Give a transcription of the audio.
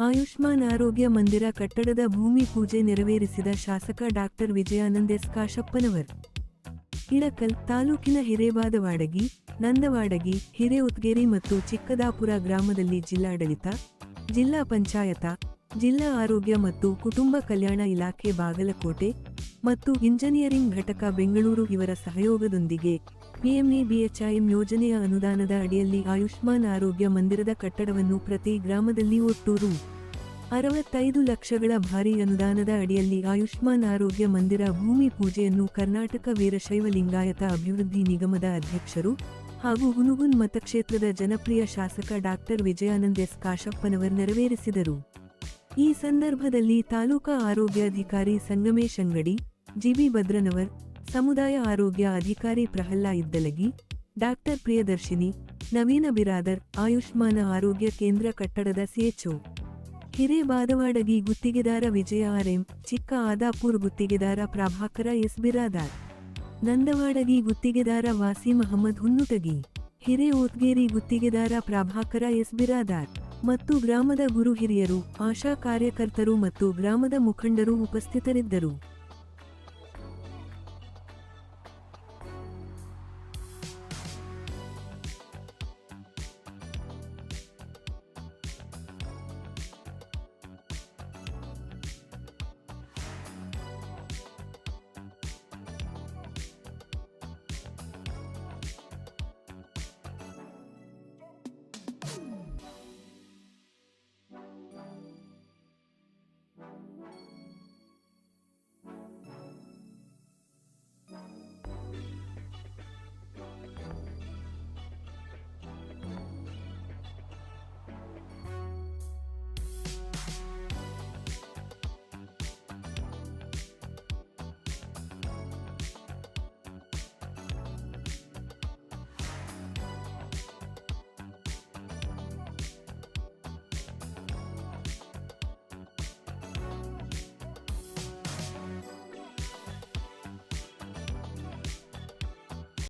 ಆಯುಷ್ಮಾನ್ ಆರೋಗ್ಯ ಮಂದಿರ ಕಟ್ಟಡದ ಭೂಮಿ ಪೂಜೆ ನೆರವೇರಿಸಿದ ಶಾಸಕ ಡಾಕ್ಟರ್ ವಿಜಯಾನಂದ ಎಸ್ ಕಾಶಪ್ಪನವರ್. ಇಳಕಲ್ ತಾಲೂಕಿನ ಹಿರೇಬಾದವಾಡಗಿ, ನಂದವಾಡಗಿ, ಹಿರೇಉತ್ಗೇರಿ ಮತ್ತು ಚಿಕ್ಕದಾಪುರ ಗ್ರಾಮದಲ್ಲಿ ಜಿಲ್ಲಾಡಳಿತ, ಜಿಲ್ಲಾ ಪಂಚಾಯತ, ಜಿಲ್ಲಾ ಆರೋಗ್ಯ ಮತ್ತು ಕುಟುಂಬ ಕಲ್ಯಾಣ ಇಲಾಖೆ ಬಾಗಲಕೋಟೆ ಮತ್ತು ಇಂಜಿನಿಯರಿಂಗ್ ಘಟಕ ಬೆಂಗಳೂರು ಇವರ ಸಹಯೋಗದೊಂದಿಗೆ ಪಿಎಂಎಬಿಎಚ್ಐಎಂ ಯೋಜನೆಯ ಅನುದಾನದ ಅಡಿಯಲ್ಲಿ ಆಯುಷ್ಮಾನ್ ಆರೋಗ್ಯ ಮಂದಿರದ ಕಟ್ಟಡವನ್ನು ಪ್ರತಿ ಗ್ರಾಮದಲ್ಲಿ ಒಟ್ಟು ರೂ. 65 ಲಕ್ಷಗಳ ಭಾರೀ ಅನುದಾನದ ಅಡಿಯಲ್ಲಿ ಆಯುಷ್ಮಾನ್ ಆರೋಗ್ಯ ಮಂದಿರ ಭೂಮಿ ಪೂಜೆಯನ್ನು ಕರ್ನಾಟಕ ವೀರಶೈವ ಲಿಂಗಾಯತ ಅಭಿವೃದ್ಧಿ ನಿಗಮದ ಅಧ್ಯಕ್ಷರು ಹಾಗೂ ಹುನಗುಂದ ಮತಕ್ಷೇತ್ರದ ಜನಪ್ರಿಯ ಶಾಸಕ ಡಾಕ್ಟರ್ ವಿಜಯಾನಂದ ಎಸ್ ಕಾಶಪ್ಪನವರ್ ನೆರವೇರಿಸಿದರು. ಈ ಸಂದರ್ಭದಲ್ಲಿ ತಾಲೂಕಾ ಆರೋಗ್ಯಾಧಿಕಾರಿ ಸಂಗಮೇಶ್ ಅಂಗಡಿ, ಜಿಬಿ ಭದ್ರನವರ್, ಸಮುದಾಯ ಆರೋಗ್ಯ ಅಧಿಕಾರಿ ಪ್ರಹ್ಲಾ ಇದ್ದಲಗಿ, ಡಾಕ್ಟರ್ ಪ್ರಿಯದರ್ಶಿನಿ, ನವೀನ ಬಿರಾದರ್, ಆಯುಷ್ಮಾನ ಆರೋಗ್ಯ ಕೇಂದ್ರ ಕಟ್ಟಡದ ಸಿಎಚ್ಒ ಹಿರೇಬಾದವಾಡಗಿ ಗುತ್ತಿಗೆದಾರ ವಿಜಯ ಆರ್ಎಂ, ಚಿಕ್ಕ ಆದಾಪುರ್ ಗುತ್ತಿಗೆದಾರ ಪ್ರಭಾಕರ ಎಸ್ ಬಿರಾದಾರ್, ನಂದವಾಡಗಿ ಗುತ್ತಿಗೆದಾರ ವಾಸಿ ಮಹಮ್ಮದ್ ಹುನ್ನುಟಗಿ, ಹಿರೇಓತ್ಗೇರಿ ಗುತ್ತಿಗೆದಾರ ಪ್ರಭಾಕರ ಎಸ್ ಬಿರಾದಾರ್ ಮತ್ತು ಗ್ರಾಮದ ಗುರು ಹಿರಿಯರು, ಆಶಾ ಕಾರ್ಯಕರ್ತರು ಮತ್ತು ಗ್ರಾಮದ ಮುಖಂಡರು ಉಪಸ್ಥಿತರಿದ್ದರು.